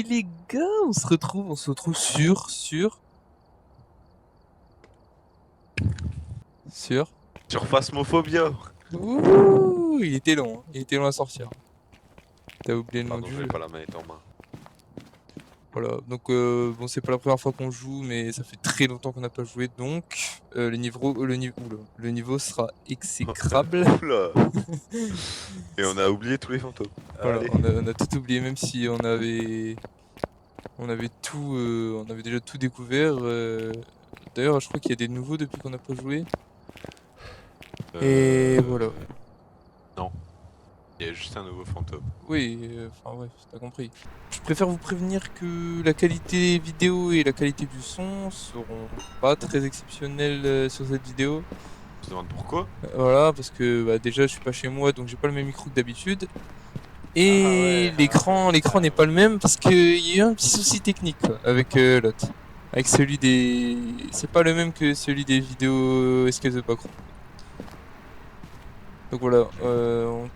les gars, on se retrouve sur... Sur Phasmophobia. Ouh, il était long à sortir. T'as oublié le nom Pardon, du j'avais jeu. pas la manette en main. Voilà, donc bon, c'est pas la première fois qu'on joue, mais ça fait très longtemps qu'on n'a pas joué, donc le niveau sera exécrable. Oula. Et on a oublié tous les fantômes. Voilà, Allez. on a tout oublié, même si on avait tout, on avait déjà tout découvert. D'ailleurs, je crois qu'il y a des nouveaux depuis qu'on n'a pas joué. Et voilà. Non. Il y a juste un nouveau fantôme. Oui, enfin bref, t'as compris. Je préfère vous prévenir que la qualité vidéo et la qualité du son seront pas très exceptionnelles sur cette vidéo. Tu te demandes pourquoi? Voilà, parce que bah, déjà je suis pas chez moi, donc j'ai pas le même micro que d'habitude. Ah Et ouais. l'écran n'est pas le même parce qu'il y a eu un petit souci technique quoi, avec l'autre. Avec celui des... C'est pas le même que celui des vidéos Escape the Backrooms. Donc voilà, je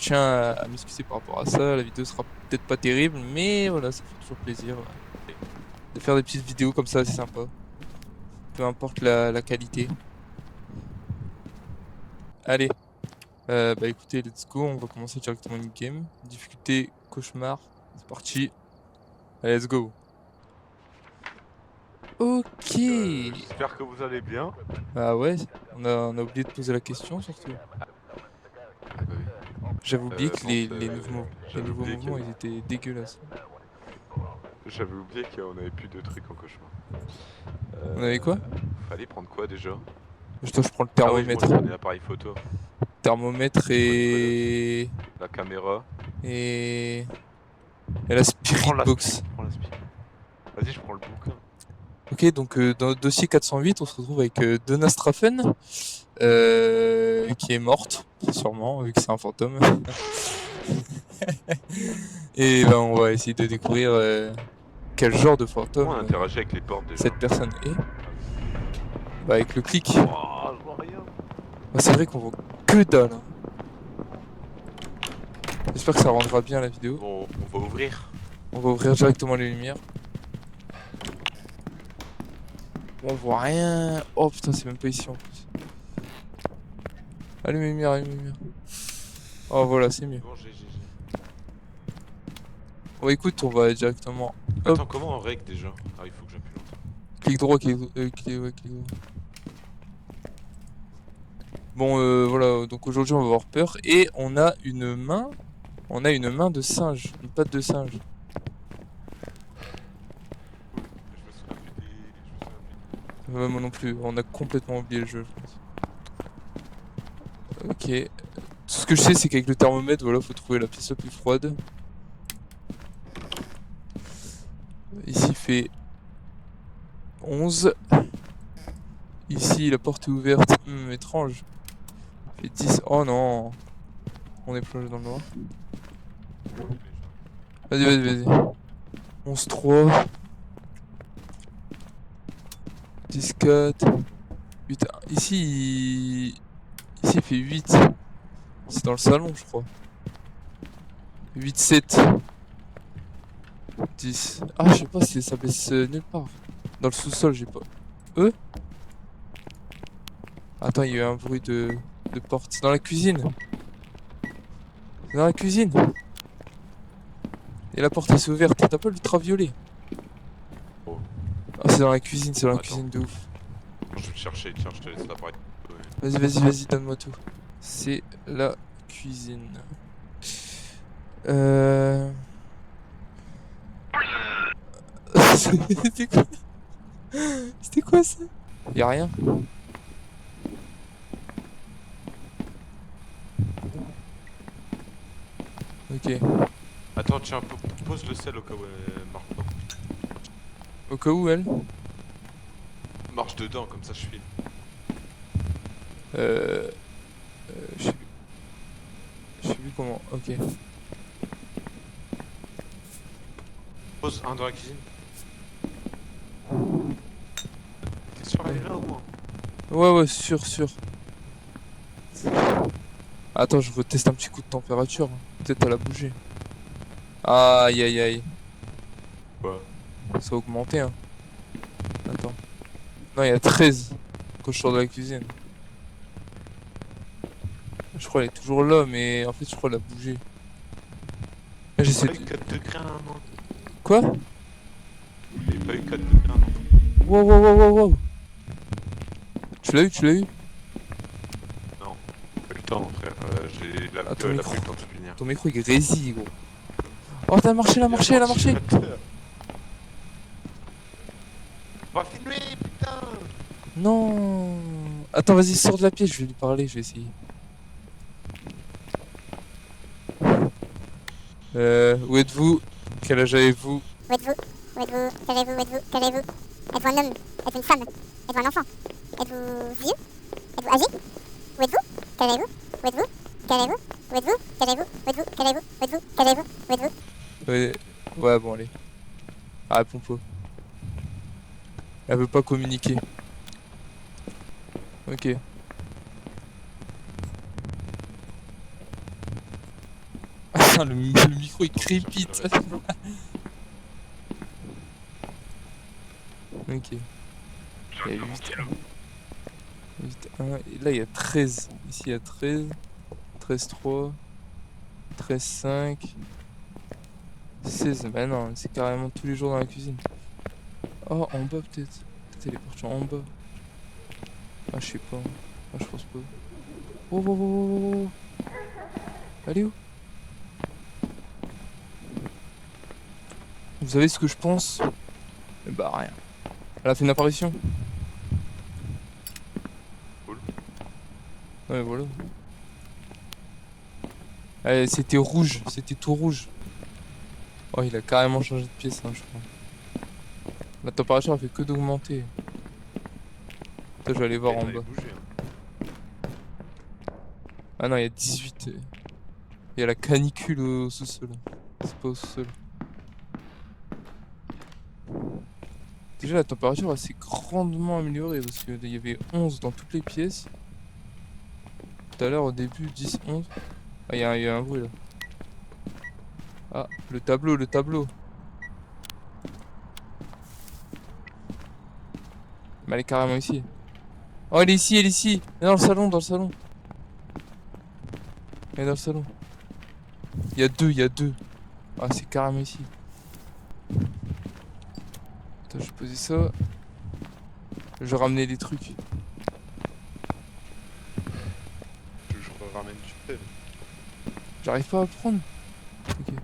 tiens à m'excuser par rapport à ça. La vidéo sera peut-être pas terrible, mais voilà, ça fait toujours plaisir de faire des petites vidéos comme ça, c'est sympa. Peu importe la qualité. Allez, bah écoutez, let's go, on va commencer directement une game. Difficulté cauchemar, c'est parti. Allez, let's go. Ok. J'espère que vous allez bien. Ah ouais, on a oublié de poser la question surtout. Ah bah oui. J'avais oublié que Bon, les j'avais nouveaux oublié mouvements ils étaient dégueulasses. qu'on avait plus de trucs en cauchemar. On avait quoi? Fallait prendre quoi déjà? Je prends le Ah oui, moi thermomètre. je prenais l'appareil photo. Thermomètre Tu prenais quoi d'autre? et... La caméra. Et... Et la Spirit Prends la Box. Vas-y, je prends le bouquin. Ok, donc dans le dossier 408, on se retrouve avec Donna Straffen, qui est morte, sûrement, vu que c'est un fantôme. Et ben, on va essayer de découvrir quel genre de fantôme Comment on interagit avec les portes déjà? cette personne est. Bah, avec le clic. Oh, je vois rien. Bah, c'est vrai qu'on voit que dalle. Hein. J'espère que ça rendra bien la vidéo. Bon, on va ouvrir. On va ouvrir directement les lumières. On voit rien. Oh putain, c'est même pas ici en plus. Allume les lumières, allume les lumières. Oh voilà, c'est mieux. Bon, j'ai. Bon, écoute, on va directement. Hop, Attends, comment on règle déjà? Ah, il faut que j'appuie longtemps. clic droit, clic droit. Bon, voilà, donc aujourd'hui on va avoir peur. Et on a une main. On a une main de singe, une patte de singe. Je me souviens plus des. Moi non plus, on a complètement oublié le jeu, je pense. Ok. Tout ce que je sais, c'est qu'avec le thermomètre, voilà, faut trouver la pièce la plus froide. Ici, il fait 11. Ici, la porte est ouverte. Étrange. Il fait 10. Oh non. On est plongé dans le noir. Vas-y. 11, 3. 10, 4. 8. Ici, il fait 8. C'est dans le salon, je crois. 8, 7. 10. Ah, je sais pas si ça baisse nulle part. Dans le sous-sol, j'ai pas. Attends, il y a eu un bruit de porte. C'est dans la cuisine. C'est dans la cuisine. Et la porte elle s'est ouverte. T'as pas l'ultraviolet. Oh. Ah, c'est dans la cuisine, c'est dans la Attends. cuisine de ouf. Je vais te chercher, tiens, je te laisse l'appareil. Vas-y, donne-moi tout. C'est la cuisine. C'était quoi? C'était quoi ça? Y'a rien. Ok. Attends, tiens, pose le sel au cas où elle marche pas. Au cas où elle. Marche dedans, comme ça je filme. Je sais plus comment. Ok. Pose un dans la cuisine. T'es sûr elle est là au moins? Ouais, sûr. Attends, je reteste un petit coup de température. Peut-être elle a bougé. Aïe aïe aïe. Quoi? Ça a augmenté hein. Attends. Non, il y a 13 quand je sors de la cuisine. Je crois qu'elle est toujours là, mais en fait, je crois qu'elle a bougé. Là, j'essaie Pas eu de... 4 degrés un an. Quoi? J'ai pas eu 4 degrés un an. Wow, wow, wow, wow, wow. Tu l'as eu, tu l'as eu? Non. Pas eu le temps, frère. J'ai la Ah, ton gueule, a micro. pas eu le temps de finir. Ton micro, il grésille, gros. Oh, t'as marché, elle a marché, elle a marché. On va filmer, putain. Non. Attends, vas-y, sors de la pièce, je vais lui parler, je vais essayer. Où êtes-vous? Quel âge avez-vous? Où êtes-vous? Où êtes-vous? Quel êtes-vous? Êtes-vous? Quel êtes-vous? Êtes-vous un homme? Êtes-vous une femme? Êtes-vous un enfant? Êtes-vous vieux? Êtes-vous âgé? Où êtes-vous? Quel êtes-vous? Où êtes-vous? Quel êtes-vous? Où êtes-vous? Quel êtes-vous? Où êtes-vous? Quel êtes-vous? Où êtes-vous? Quel êtes-vous? Où êtes-vous? Ouais, ouais, bon, allez. Ah, réponds pas. Elle veut pas communiquer. Ok. Le micro il crépite. Ok. Il y a 8, 1. Et là il y a 13. Ici il y a 13. 13, 3. 13, 5. 16. Bah non, c'est carrément tous les jours dans la cuisine. Oh, en bas peut-être. Peut-être elle est partie en bas. Ah, je sais pas. Ah, je pense pas. Oh, oh, oh, oh, oh. Elle est où? Vous savez ce que je pense? Bah rien. Elle a fait une apparition. Cool. Ouais, voilà. C'était rouge, c'était tout rouge. Oh, il a carrément changé de pièce, hein, je crois. La température a fait que d'augmenter. Putain, je vais aller voir Elle en avait bas. bougé, hein. Ah non, il y a 18. Il y a la canicule au sous-sol. C'est pas au sous-sol. Déjà, la température elle s'est grandement améliorée parce qu'il y avait 11 dans toutes les pièces. Tout à l'heure, au début, 10, 11. Ah, il y a un bruit là. Ah, le tableau, le tableau. Mais elle est carrément ici. Oh, elle est ici, elle est ici. Elle est dans le salon, dans le salon. Elle est dans le salon. Il y a deux, il y a deux. Ah, c'est carrément ici. Attends, je vais poser ça. Je vais ramener les trucs. Je ramène du sel. J'arrive pas à prendre. Ok.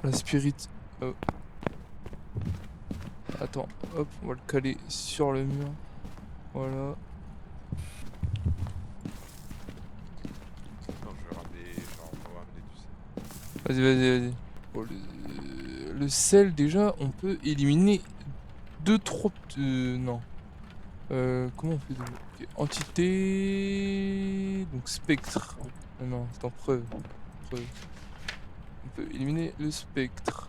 La spirit. Attends, hop, on va le caler sur le mur. Voilà. Non, on va ramener du sel. Vas-y, vas-y, vas-y. Bon, le sel, déjà, on peut éliminer 2, 3... non. Comment on fait ok. Entité... Donc spectre. Ah non, c'est en preuve. Preuve. On peut éliminer le spectre.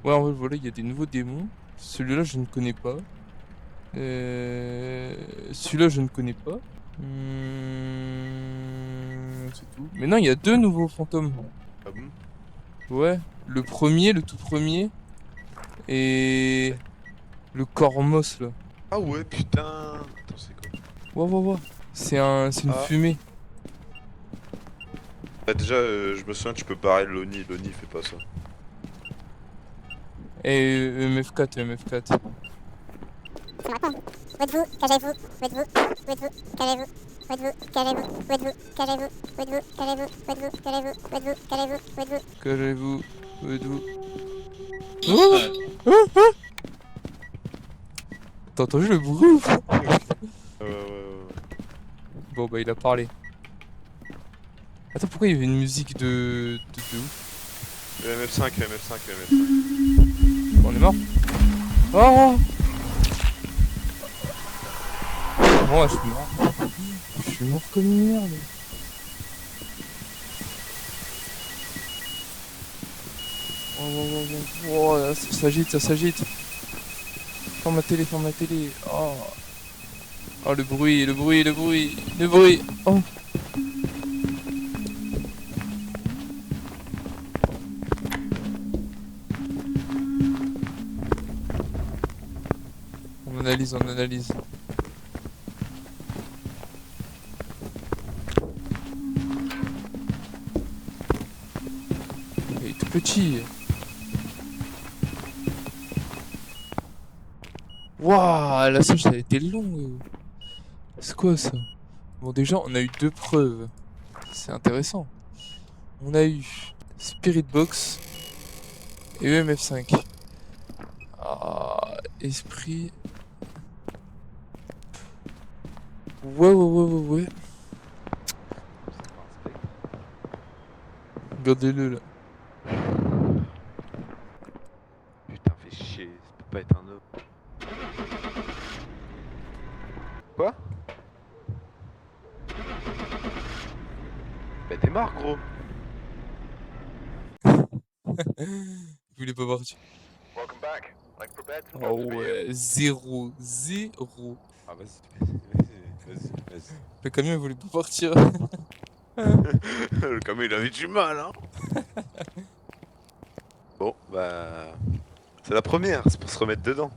Ouais, en fait, voilà, il y a des nouveaux démons. Celui-là, je ne connais pas. Celui-là, je ne connais pas. C'est tout. Mais non, il y a deux nouveaux fantômes. Ah bon? Ouais, le premier, le tout premier. Et... le Cormos, là. Ah ouais, putain. Attends, c'est quoi? Ouah, ouah, ouah. C'est une Ah. fumée. Bah déjà, je me souviens, tu peux barrer l'ONI, l'ONI fait pas ça. Et MF4, MF4. C'est maintenant. Où êtes-vous? Quel êtes-vous? Où êtes-vous? Où êtes-vous? Quel êtes-vous? Où êtes-vous? Quel êtes-vous? Où êtes-vous? Quel êtes-vous? Où êtes-vous? Quel êtes-vous? Où êtes-vous? Quel êtes-vous? Où êtes-vous? Quel êtes-vous? Où êtes-vous? Qu'avez-vous? Où êtes-vous? Oh ah, ah. T'as entendu le bruit ou pas? Ouais. Bon bah il a parlé. Attends, pourquoi il y avait une musique de ouf? MF5, MF5, MF5. On est mort? Oh! Moi je suis mort. Je suis mort comme une merde. Oh, là, ça s'agite, ça s'agite. Ferme la télé, ferme la télé. Oh. Oh, le bruit, le bruit, le bruit, le bruit. Oh. analyse, on analyse. Il est tout petit. Waouh, la sauce elle a été longue. C'est quoi ça? Bon déjà on a eu 2 preuves. C'est intéressant. On a eu Spirit Box et EMF5. Ah, esprit. Ouais. Regardez-le là. Putain, fais chier, ça peut pas être un homme. Quoi? Bah t'es mort gros. Il voulait pas partir. Oh ouais, 0. Ah vas-y. Le camion il voulait pas partir. Le camion il avait du mal hein. Bon bah... C'est la première, c'est pour se remettre dedans.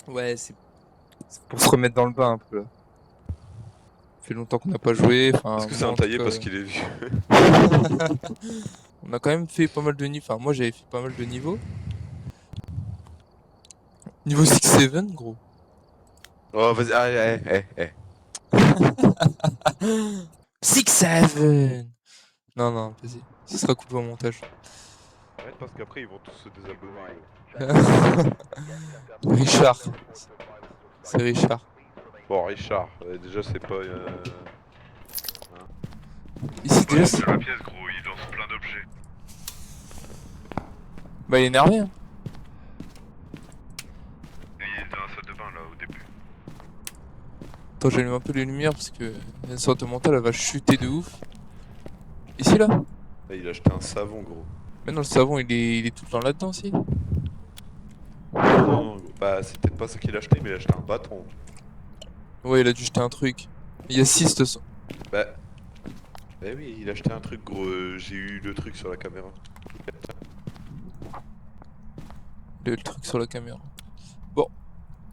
Ouais, c'est pour se remettre dans le bain un peu là. Ça fait longtemps qu'on n'a pas joué. Enfin, Est-ce que c'est moi, en entaillé tout cas, parce qu'il est vieux? On a quand même fait pas mal de niveaux. Enfin, moi j'avais fait pas mal de niveaux. Niveau 6-7, gros. Oh vas-y, allez, 6-7. Non, vas-y. Ce sera coupé au montage. Arrête parce qu'après ils vont tous se désabonner. Richard. C'est Richard. Bon Richard, déjà c'est pas... Ici déjà c'est... la pièce gros, il lance plein d'objets. Bah il est énervé hein. Et il est dans la salle de bain là au début. Attends, j'allume un peu les lumières parce que la sorte mentale elle va chuter de ouf. Ici là? Là, il a acheté un savon gros. Mais non, le savon il est tout le temps là-dedans aussi. Non, gros. Bah c'est peut-être pas ça qu'il a acheté, mais il a acheté un bâton. Ouais, il a dû jeter un truc. Il y a 6 de ça. Bah oui, il a acheté un truc gros, j'ai eu le truc sur la caméra. Le truc sur la caméra. Bon.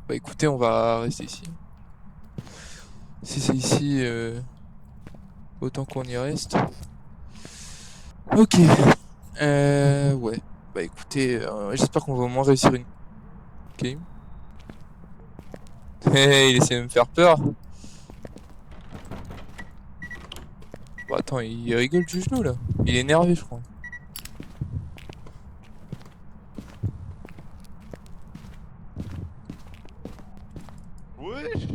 Bah écoutez, on va rester ici. Si c'est ici, autant qu'on y reste. Ok. Ouais. Bah écoutez, j'espère qu'on va au moins réussir une game. Hey, il essaie de me faire peur. Bon, attends, il rigole du genou là. Il est énervé, je crois. Wesh!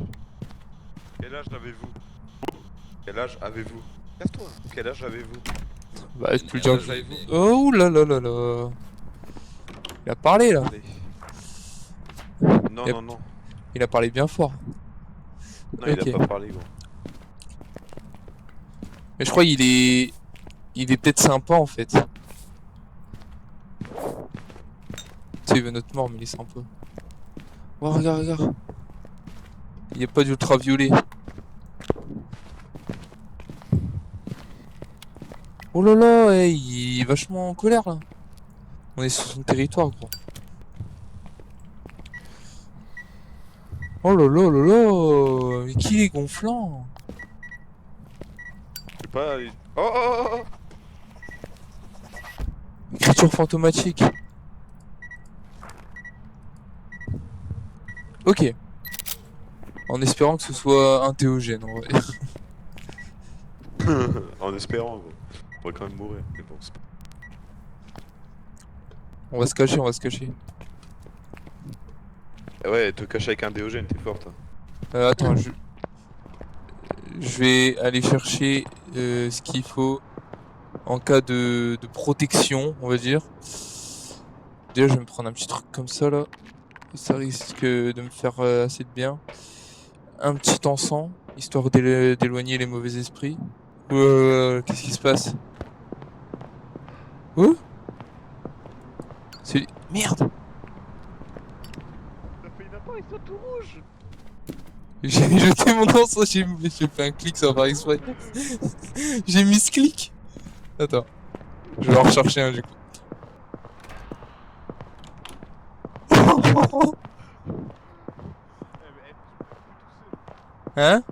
Quel âge avez-vous? Quel âge avez-vous? Casse-toi! Quel âge avez-vous? Bah, je peux le dire. Oh là là là là. Il a parlé là. Allez. Non, Yep. non. Il a parlé bien fort. Non, Ok. il a pas parlé gros. Mais je crois qu'il est. Il est peut-être sympa en fait. Tu sais, il veut notre mort, mais il est sympa. Oh, regarde. Il n'y a pas d'ultraviolet. Oh là là, hey, il est vachement en colère là. On est sur son territoire, gros. Oh là là, mais qui est gonflant? Je sais pas. Oh! Écriture fantomatique. Ok. En espérant que ce soit un théogène, en vrai. En espérant gros. On va quand même mourir, mais bon, c'est pas... On va se cacher. Ah ouais, te cacher avec un déogène, t'es fort toi. Attends, je vais aller chercher ce qu'il faut en cas de protection, on va dire. Déjà, je vais me prendre un petit truc comme ça là. Ça risque de me faire assez de bien. Un petit encens, histoire d'éloigner les mauvais esprits. Qu'est-ce qui se passe? Oh? C'est... Merde! J'ai jeté mon encens, j'ai fait un clic sans faire exprès. J'ai mis ce clic. Attends. Je vais en rechercher un du coup. Hein?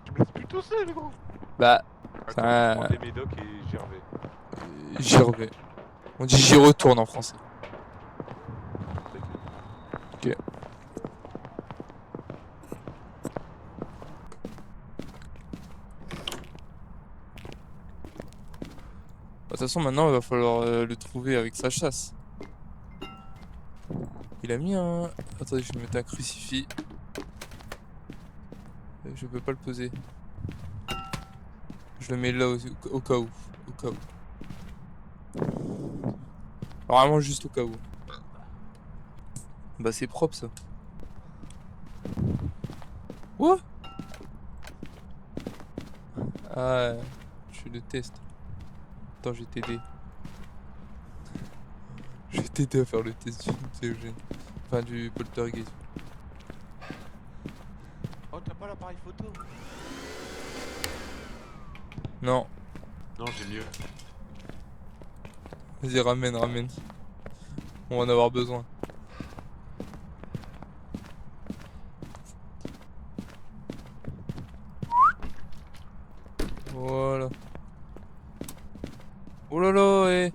Tu me laisses plus tout seul, gros. Bah, Attends, Ça- je prends des médocs et j'y reviens. j'y reviens. On dit j'y retourne en français. Ok. De toute façon, maintenant, il va falloir le trouver avec sa chasse. Il a mis un... Attendez, je vais mettre un crucifix. Je peux pas le poser. Je le mets là au cas où. Au cas où. Vraiment juste au cas où. Bah c'est propre ça. Quoi? Ah, je le teste. Attends, je vais t'aider. Je vais t'aider à faire le test du TEG. Enfin, du poltergeist. Oh, t'as pas l'appareil photo? Non, Non, j'ai mieux. vas-y, ramène, ramène. On va en avoir besoin. Voilà. Oh là là,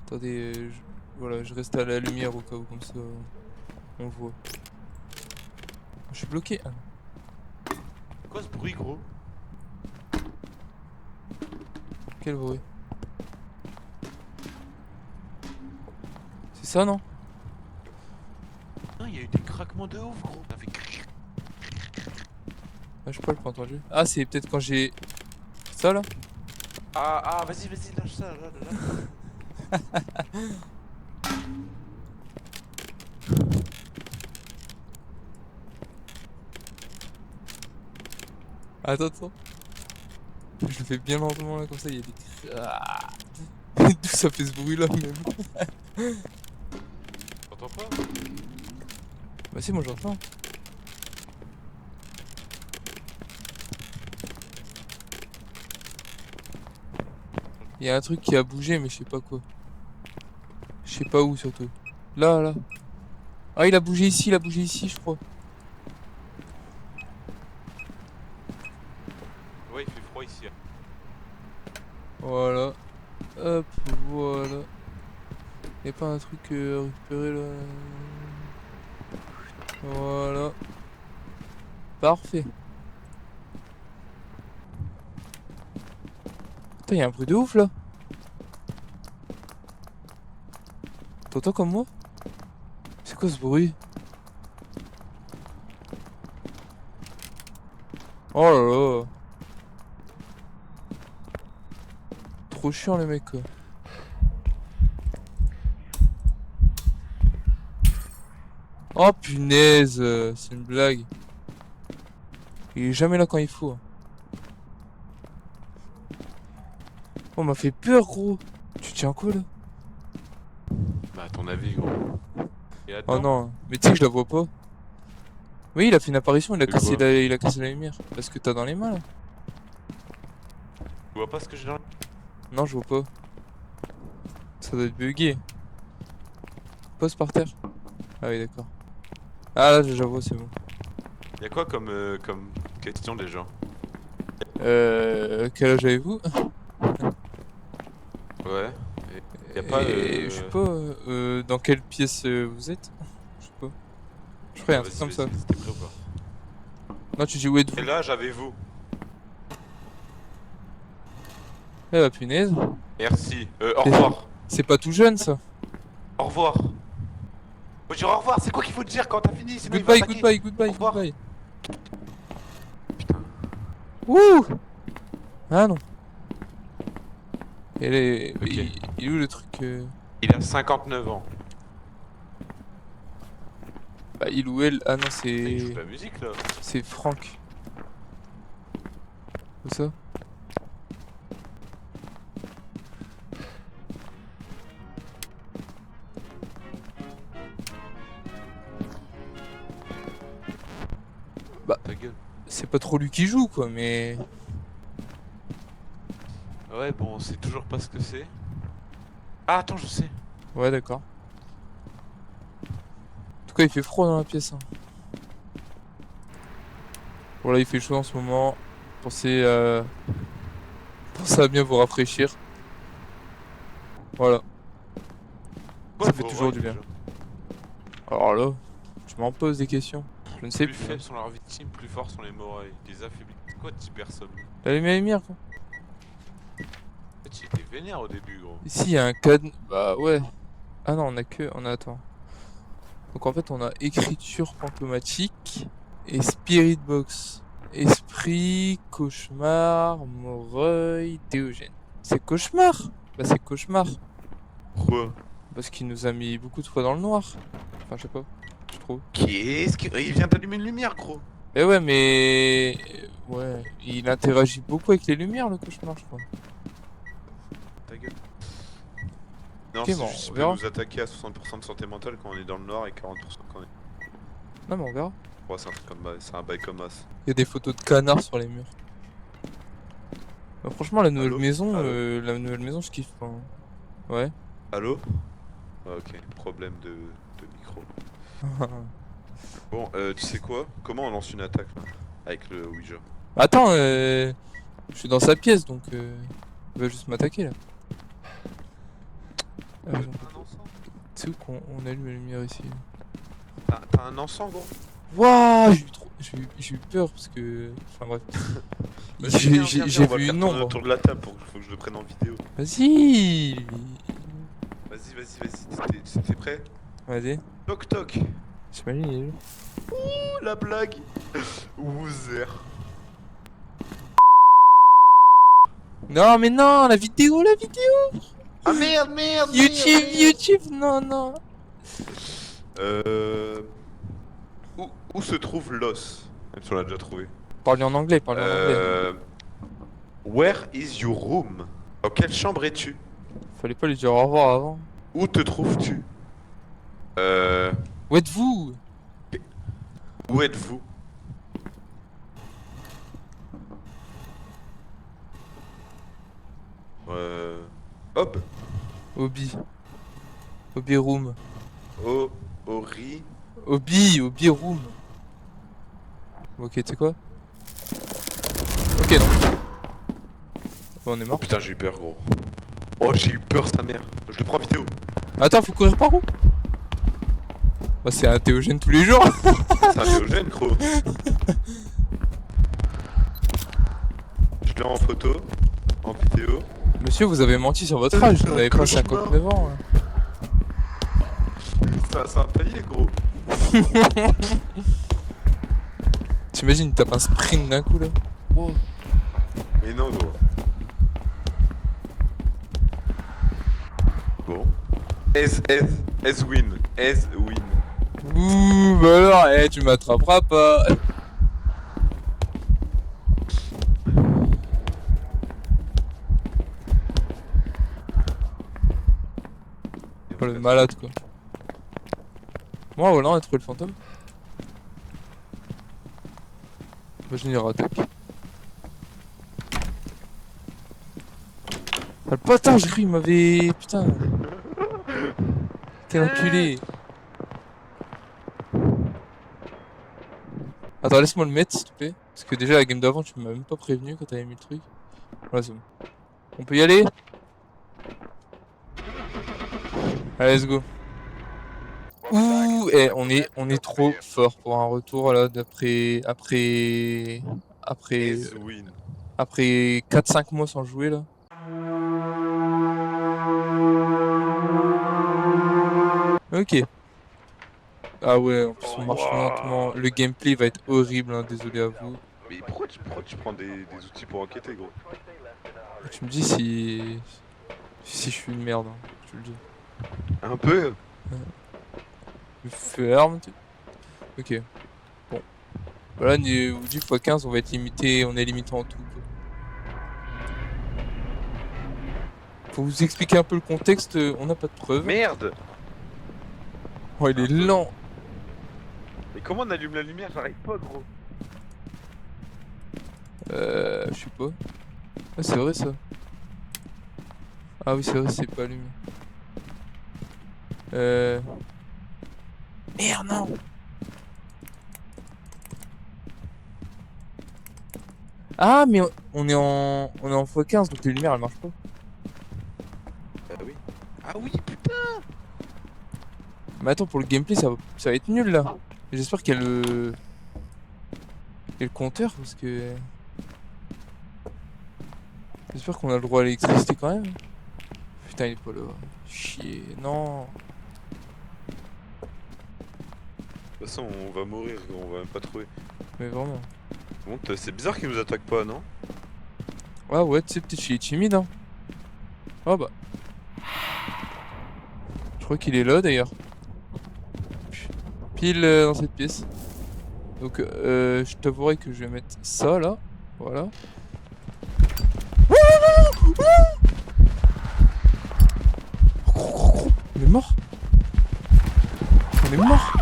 Attendez, voilà, je reste à la lumière au cas où, comme ça, on voit. Je suis bloqué. Ah. C'est quoi ce bruit, gros? Quel bruit? C'est ça, non? Non, il y a eu des craquements de ouf, gros. Ça fait cric. Ah, je sais pas, j'ai pas entendu. Ah, c'est peut-être quand j'ai... Ça, là? Ah, vas-y, lâche ça, là. Attends, attends. Je le fais bien lentement, là, comme ça, il y a des... Ah. D'où ça fait ce bruit-là, même? T'entends pas? Bah si, moi j'entends. Il y a un truc qui a bougé, mais je sais pas quoi. Je sais pas où, surtout. Là, là. Ah, il a bougé ici, je crois. Ouais, il fait froid ici. Voilà. Hop, voilà. Y'a pas un truc à récupérer là? Voilà. Parfait. Putain, y'a un bruit de ouf là. T'entends comme moi? C'est quoi ce bruit? Oh là là. Trop chiant les mecs quoi. Oh punaise, c'est une blague. Il est jamais là quand il faut. Hein. Oh, m'a fait peur gros. Tu tiens quoi là? Bah, à ton avis, gros. Et Oh attends. non, mais tu sais que je la vois pas. Oui, il a fait une apparition, il a Tu cassé vois. il a cassé la lumière. Parce que t'as dans les mains là? Tu vois pas ce que j'ai dans Non, je vois pas. Ça doit être bugué. Pose par terre. Ah oui, d'accord. Ah là, je vois, c'est bon. Y'a quoi comme question déjà? Quel âge avez-vous? Ouais. Y'a pas Je sais pas, dans quelle pièce vous êtes? Je sais pas. Je ferais un truc comme ça. T'es prêt ou pas? Non, tu dis où êtes-vous? Quel âge avez-vous? Eh bah punaise. Merci. Au revoir. C'est pas tout jeune ça. Au revoir. Faut dire au revoir, c'est quoi qu'il faut te dire quand t'as fini? Sinon il va Goodbye, attaquer. goodbye, goodbye, Au revoir. goodbye. Putain. Wouh! Ah non. Il est... Ok. il est où le truc Il a 59 ans. Bah il ou elle... Ah non, Il joue c'est... de la musique là. C'est Franck. Où ça? Ta gueule. C'est pas trop lui qui joue quoi, mais... Ouais, bon, on sait toujours pas ce que c'est. Ah, attends, je sais. Ouais, d'accord. En tout cas, il fait froid dans la pièce. Hein. Voilà, il fait chaud en ce moment. Pensez à bien vous rafraîchir. Voilà. Ça fait toujours du bien. Alors là, je m'en pose des questions. Je ne sais Plus plus. faibles sont leurs victimes, plus forts sont les morailles. Les affaiblis. C'est quoi type personne? La lumière, quoi. En fait, il était vénère au début, gros. Ici, il y a un cadenas. Bah ouais. Ah non, attends. Donc en fait, on a écriture fantomatique et spirit box. Esprit, cauchemar, moreuil, Théogène. C'est cauchemar. Bah c'est cauchemar. Pourquoi? Parce qu'il nous a mis beaucoup de fois dans le noir. Enfin, je sais pas. Je trouve. Qu'est-ce qu'il il vient d'allumer une lumière, gros. Eh ouais, mais... Ouais, il interagit beaucoup avec les lumières, le cauchemar, je crois. Ta gueule. Non, Ok, c'est bon, juste qu'il on peut verra. nous attaquer à 60% de santé mentale quand on est dans le nord et 40% quand on est. Non, mais on verra. Ouais, c'est un truc comme c'est un bail comme as. Il y a des photos de canards sur les murs. Bah, franchement, la nouvelle Allô maison, Allô je kiffe. Hein. Ouais. Allô? Ah, ok, problème de micro. Bon, tu sais quoi? Comment on lance une attaque là? Avec le Ouija. Attends, je suis dans sa pièce, donc il va juste m'attaquer là. Ah, j'en peux T'as un pas. encens? C'est où qu'on allume la lumière ici? T'as un encens, gros? Wouah, j'ai eu peur parce que... Enfin bref. Vas-y, viens, J'ai on va vu faire une tourner ombre. autour de la table pour faut que je le prenne en vidéo. Vas-y. Vas-y. T'es prêt? Vas-y. Toc toc. J'imagine, il est là. Ouh, la blague. Wouzer. Non, mais non, la vidéo. Ah merde. YouTube, non. Où se trouve l'os? Même si on l'a déjà trouvé. Parle en anglais, Where is your room? Dans quelle chambre es-tu? Fallait pas lui dire au revoir avant. Où te trouves-tu? Où êtes-vous? Où êtes-vous? Hop. Obi room. Ori. Obi room. Ok, tu sais quoi? Ok, non. Bon, on est Oh mort. putain, j'ai eu peur, gros. Oh, j'ai eu peur, sa mère. Je le prends en vidéo. Attends, faut courir par où? Bah, c'est un Théogène tous les jours. C'est un Théogène, gros. Je l'ai en photo, en vidéo. Monsieur, vous avez menti sur votre âge, vous n'avez pas 59 ans. Hein. C'est un palier, gros. T'imagines, il tape un sprint d'un coup là. Wow. Mais non, gros. Bon. S win. Ouh, bah alors, tu m'attraperas pas. Oh, le malade quoi. Moi, voilà, on a trouvé le fantôme. Imagine, il attaque. Ah, le bâtard, j'ai cru, il m'avait. Putain. Quel enculé. Attends, laisse-moi le mettre s'il te plaît. Parce que déjà, la game d'avant, tu m'as même pas prévenu quand t'avais mis le truc. Voilà, c'est bon. On peut y aller? Allez, let's go. Ouh, on est trop fort pour un retour là après S win. 4-5 mois sans jouer là. Ok. Ah ouais, en plus on marche lentement. Le gameplay va être horrible, hein, désolé à vous. Mais pourquoi tu prends des outils pour enquêter, gros? Tu me dis si je suis une merde, hein, je te le dis. Un peu. Je ferme. Ok. Bon. Voilà, niveau 10 x 15, on va être limité, on est limité en tout. Quoi. Faut vous expliquer un peu le contexte, on n'a pas de preuves. Merde. Oh, il est lent. Mais comment on allume la lumière? J'arrive pas, gros. Je sais pas. Ah, c'est vrai ça. Ah oui, c'est vrai, c'est pas allumé. Merde, non. Ah, mais on est en x15, donc les lumières elles marchent pas. Bah oui. Ah oui, putain. Mais attends, pour le gameplay, ça va être nul là. J'espère qu'il y a le compteur parce que. J'espère qu'on a le droit à l'électricité quand même. Putain, il est pas là. Chier, non. De toute façon, on va mourir, gros, on va même pas trouver. Mais vraiment. Bon, c'est bizarre qu'il nous attaque pas, non? Ah ouais, tu sais, peut-être qu'il est timide, hein. Oh bah. Je crois qu'il est là d'ailleurs. Pile dans cette pièce. Donc, je t'avouerai que je vais mettre ça là. Voilà. On est mort. On est mort.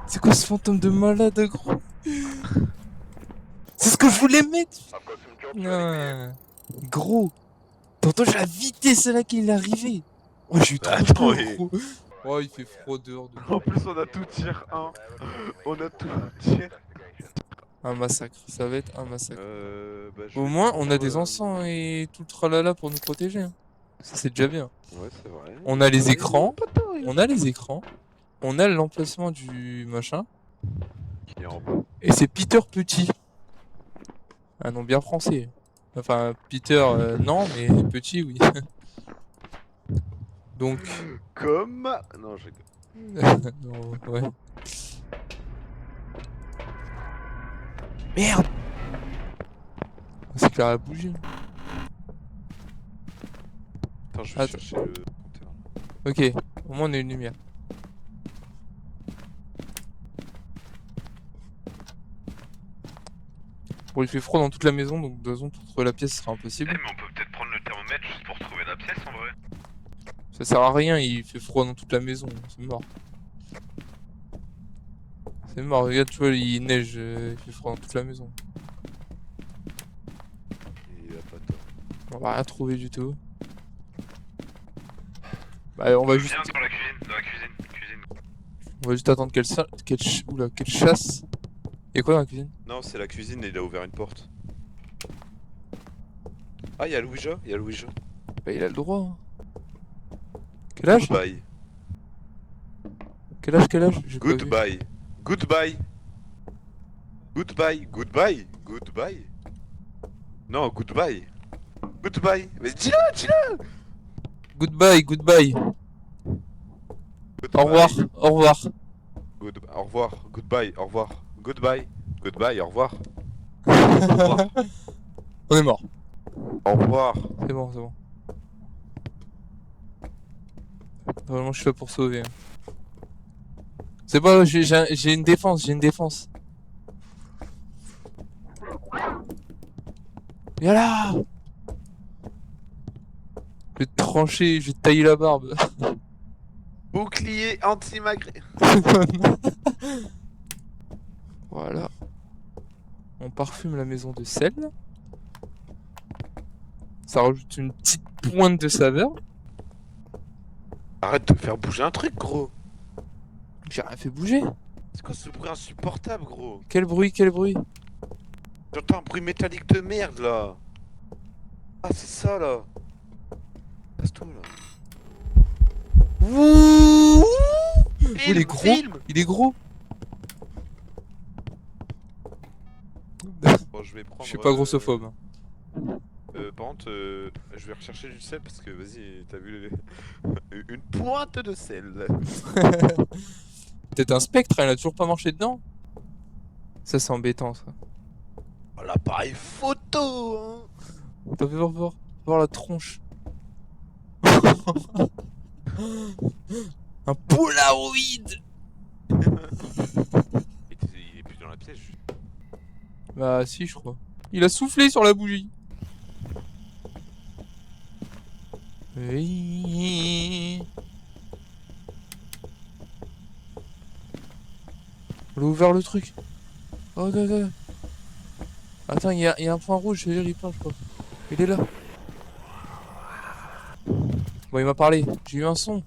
C'est quoi ce fantôme de malade, gros? C'est ce que je voulais mettre. Non. Gros. Tantôt j'ai la vitesse à laquelle il est arrivé. Oh, j'ai eu trop Attends, peur, oui. gros. Oh, il fait froid dehors. En plus, on a tout tir 1. On a tout tir. Un massacre. Ça va être un massacre. Bah, je Au vais moins, on prendre, a des encens et tout le tralala pour nous protéger. Hein. Ça, c'est déjà bien. Ouais, c'est vrai. On a les écrans. On a les écrans. On a l'emplacement du machin. Qui est en bas. Et c'est Peter Petit. Un nom bien français. Enfin, Peter, non, mais Petit, oui. Donc. Comme. Non, je rigole. Non, ouais. Merde! C'est clair la bougie. Attends, je vais Attends. chercher le compteur. Ok, au moins on a une lumière. Bon, il fait froid dans toute la maison, donc de toute façon, pour trouver la pièce, ce sera impossible. mais on peut peut-être prendre le thermomètre juste pour trouver la pièce en vrai. Ça sert à rien, il fait froid dans toute la maison, c'est mort. C'est mort, regarde, tu vois, il neige, il fait froid dans toute la maison. Il a pas tort. On va rien trouver du tout. Bah, on va juste, Viens dans la cuisine, on va juste attendre qu'elle chasse. Y'a quoi dans la cuisine? Non, c'est la cuisine et il a ouvert une porte. Ah, il y a Louisa, Bah, il a le droit. Hein. Quel âge? Goodbye. Quel âge? J'ai pas vu. Goodbye. Goodbye. Goodbye. Goodbye. Goodbye. Non, goodbye. Goodbye. Mais dis-le. Goodbye. Goodbye. Au revoir. Au revoir. Au revoir. Goodbye. Au revoir. Goodbye. Goodbye. Au revoir. Au revoir. On est mort. Au revoir. C'est bon, c'est bon. Vraiment, je suis là pour sauver. Hein. C'est pas, j'ai une défense, Viens là! Je vais te trancher, je vais te tailler la barbe. Bouclier anti-magré. Voilà. On parfume la maison de sel. Ça rajoute une petite pointe de saveur. Arrête de faire bouger un truc, gros. J'ai rien fait bouger. C'est quoi ce bruit insupportable, gros? Quel bruit? J'entends un bruit métallique de merde, là. Ah, c'est ça, là. Passe-toi, là. Ouh, il est Film, gros. film. Il est gros. Bon, je vais prendre... Je suis pas grossophobe. Hein. Par contre, je vais rechercher du sel parce que, vas-y, t'as vu une pointe de sel. Peut-être un spectre, elle a toujours pas marché dedans. Ça c'est embêtant ça. Oh, l'appareil photo, hein. T'as fait voir la tronche. Un Polaroid. Il est plus dans la pièce. Bah si je crois. Il a soufflé sur la bougie. Oui. On a ouvert le truc. Oh, ok. Attends, il y a un point rouge, c'est-à-dire il parle, je crois. Il est là. Bon, il m'a parlé. J'ai eu un son.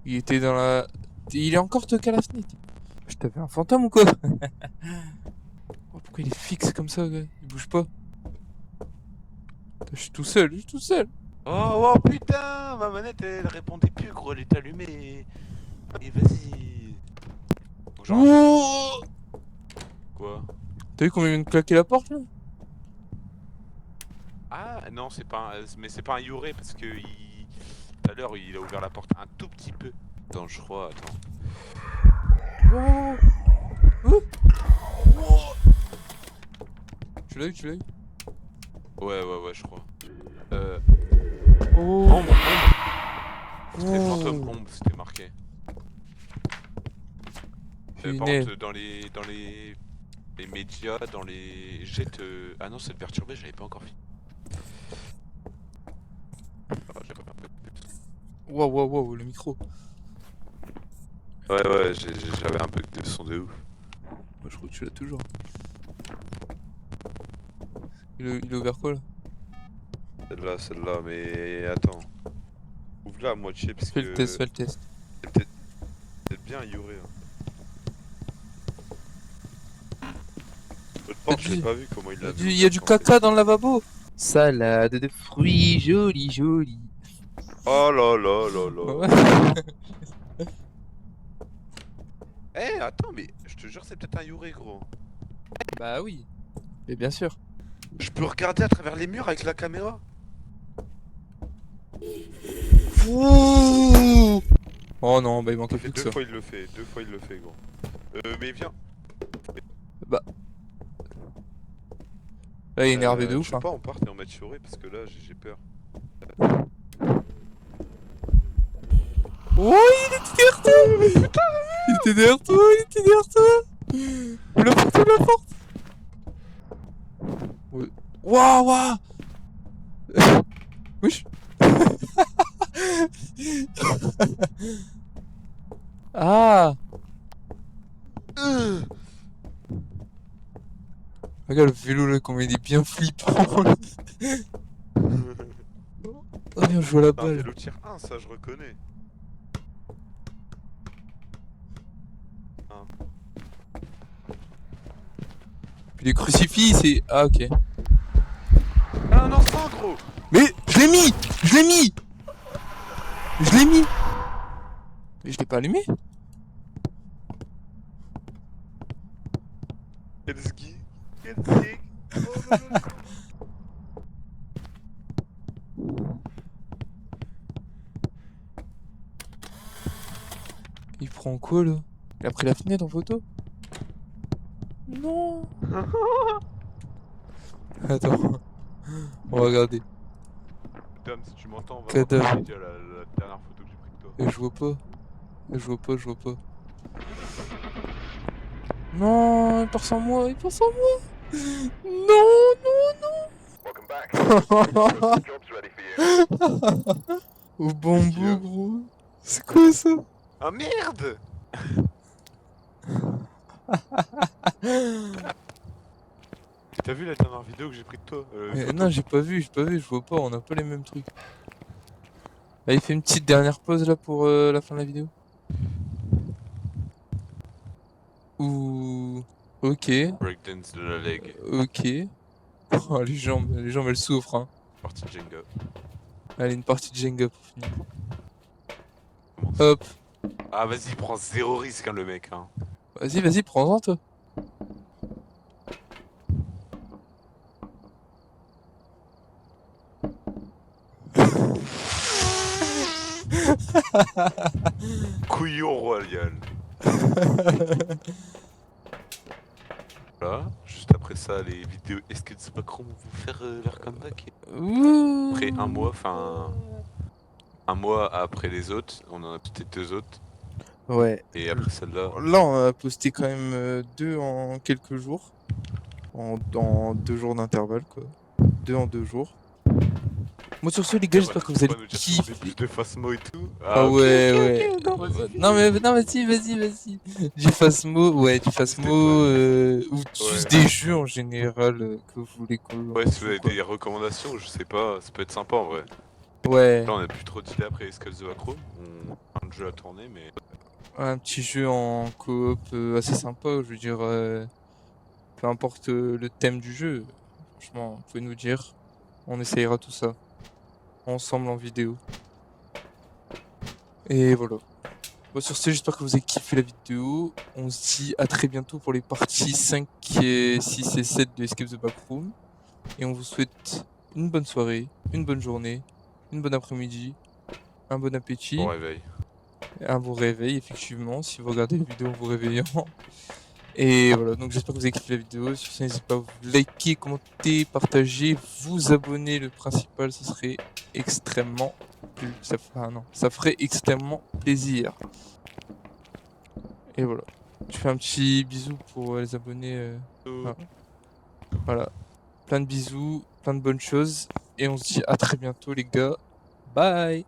Il était dans la... Il est encore toqué à la fenêtre. Je t'avais un fantôme ou quoi? Oh, pourquoi il est fixe comme ça, gars? Il bouge pas. Je suis tout seul, je suis tout seul. Oh, oh putain, ma manette elle répondait plus gros, elle est allumée. Et vas-y. Faut que j'en rachète. Oh, Quoi? t'as vu comment il vient de claquer la porte là? Ah non, c'est pas un... mais c'est pas un Yuré parce que tout à l'heure il a ouvert la porte un tout petit peu. Attends, je crois, attends. Oh. Oh. Oh. Tu l'as eu, tu l'as eu? Ouais, je crois. Oh. Ombre. C'était Oh. fantôme ombre, c'était marqué. Par Punaise. contre, dans les médias, dans les jets... Ah non, c'est le perturbé, j'avais pas encore fini. Ah, j'ai pas perdu. Wow, le micro. Ouais, j'avais un bug de son de ouf. Moi je crois que tu l'as toujours. Il a ouvert quoi là? Celle-là, mais attends. Ouvre-la à moitié parce Fais que... le test, fais le test. C'est peut-être bien Yuré. Hein. L'autre porte, je l'ai pas vu comment il l'a Il y a du caca dans le lavabo. Salade de fruits, joli. Oh là là là là. Ouais. Eh, attends, mais je te jure, c'est peut-être un Yuré, gros. Bah oui. Mais bien sûr. Je peux regarder à travers les murs avec la caméra? Ouh. Oh non, bah il manquait Ça fait plus que deux ça. fois il le fait, gros. Mais viens. Là il est énervé de Je ouf. sais Hein. pas, on part et on met Yuré parce que là j'ai peur. Oh, il était derrière toi. Il était derrière toi. Ouvre la porte. Ouais. Waouh. Wesh. Ah. Regarde le vélo là, comment il est bien flippant. Oh, bien joué à la Un balle. vélo tir 1, ça je reconnais. Puis les crucifix, c'est... Ah, ok. Ah, un enfant, gros! Mais je l'ai mis. Mais je l'ai pas allumé. Kelski. Oh non, non. Il prend quoi là? Il a pris la fenêtre en photo? Non. Attends. On va regarder. Tom, si tu m'entends, on va Cadavre. voir la dernière photo que j'ai prise de toi. Et je vois pas. Non, il part sans moi. Non. Au bambou, gros. C'est quoi ça? Ah merde! T'as vu la dernière vidéo que j'ai prise de toi? Non, j'ai pas vu, je vois pas, on a pas les mêmes trucs. Allez, fais une petite dernière pause là pour la fin de la vidéo. Ouh. Ok, Breakdance de la leg. ok. Oh, les jambes elles souffrent. Hein. Partie Jenga. Allez, une partie de Jenga pour finir. Comment ça? Hop. Ah vas-y, prends zéro risque hein, le mec. Hein. Vas-y, prends-en toi. Couillon royal. Voilà, juste après ça, les vidéos. Est-ce que c'est pas qu'on vont faire leur comeback? Ouh. Après un mois, enfin. Un mois après les autres, on en a peut-être deux autres. Ouais. Et après celle-là. Là, on a posté quand même 2 en quelques jours. En 2 jours d'intervalle, quoi. 2 en 2 jours. Moi, sur ce, les gars, j'espère que vous allez kiffer. Plus de Phasmo et tout. Ah ok, ouais, ok, ouais. non, vas-y. Non, mais non, vas-y. Du Phasmo, ouais, du Phasmo, ou juste des jeux en général que vous voulez qu'on Ouais, si vous avez quoi. des recommandations, je sais pas, ça peut être sympa en vrai. Ouais, Là, on a plus trop d'idées après Skull the Backroom. On a un jeu à tourner, mais. un petit jeu en coop assez sympa, je veux dire, peu importe le thème du jeu, franchement, vous pouvez nous dire, on essayera tout ça, ensemble en vidéo. Et voilà. Bon, sur ce, j'espère que vous avez kiffé la vidéo. On se dit à très bientôt pour les parties 5, et 6 et 7 de Escape the Backroom. Et on vous souhaite une bonne soirée, une bonne journée, une bonne après-midi, un bon appétit, Bon réveil. un bon réveil, effectivement, si vous regardez la vidéo en vous réveillant. Et voilà, donc j'espère que vous avez kiffé la vidéo. Sur ce, n'hésitez pas à vous liker, commenter, partager, vous abonner. Le principal, ce serait extrêmement... ça ferait extrêmement plaisir. Et voilà. Je fais un petit bisou pour les abonnés. Voilà. Plein de bisous, plein de bonnes choses. Et on se dit à très bientôt les gars. Bye!